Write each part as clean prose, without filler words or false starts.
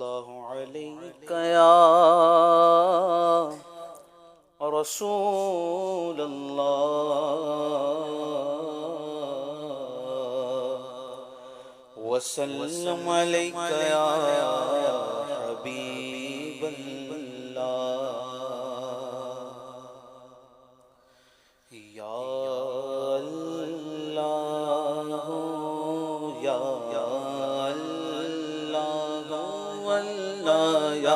सल्लल्लाहु अलैका या रसूल अल्लाह वसल्लम अलैका या हबीब अल्लाह या अल्लाह या अल्लाह या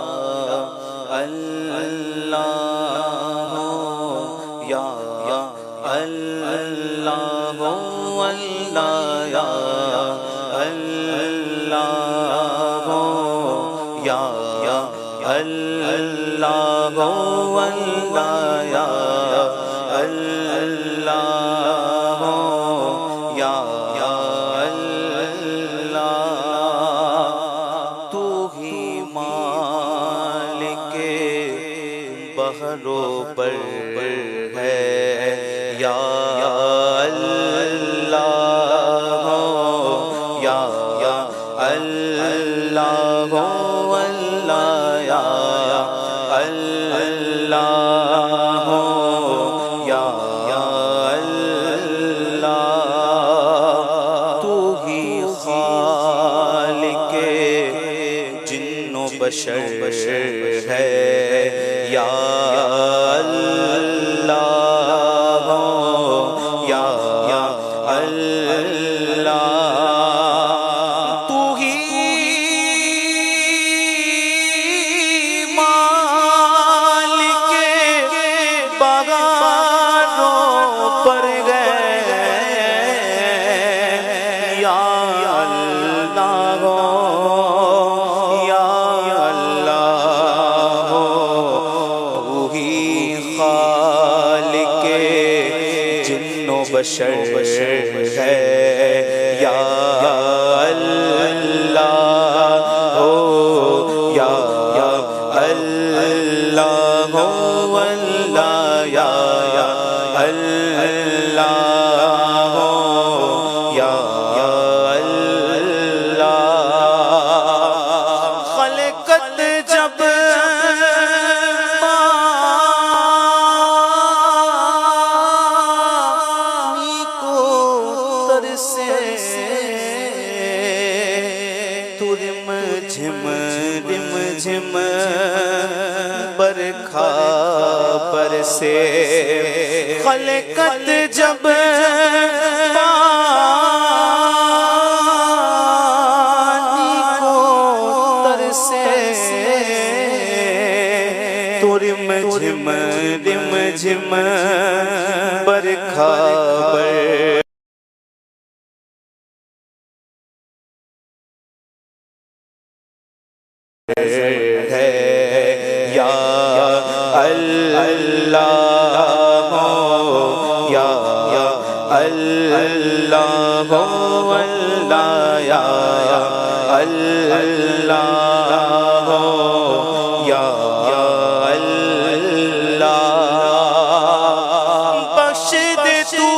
अल्लाह या अल्लाह या अल्लाह या अल्लाह या अल्लाह तू ही मालिक बहरों पर है या अल्लाह या अल्लाह या अल्लाह या अल्लाह तू ही खालिक जिन्नो बशर है या अल्लाह या अल्लाह तू ही मालिक बगारों पर गए या अल्लाह या अल्लाह तू ही खालिक जिन्नो बशर है या अल्लाह या अल्लाह या अल्लाह या अल्लाह खलकत जब झिम बरखा बरसे खलकत जब पानी को तरसे तो रिम झिम बरखा है या अल्लाह या अल्लाह या अल्लाह या अल्लाह बख्श दे तू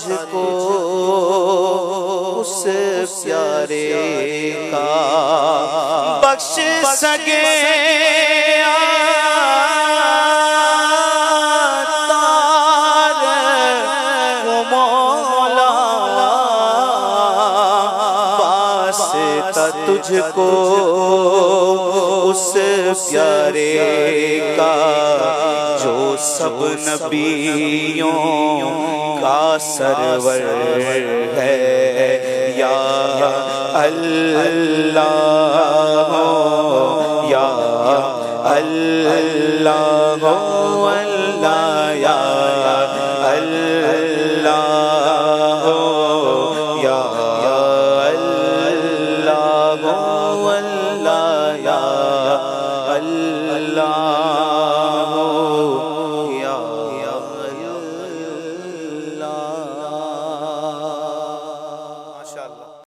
तुझको उस प्यारे का बख्श सके तार मौला वास्ता तुझको उस प्यारे का जो सब नबियों का सरवर है या अल्लाह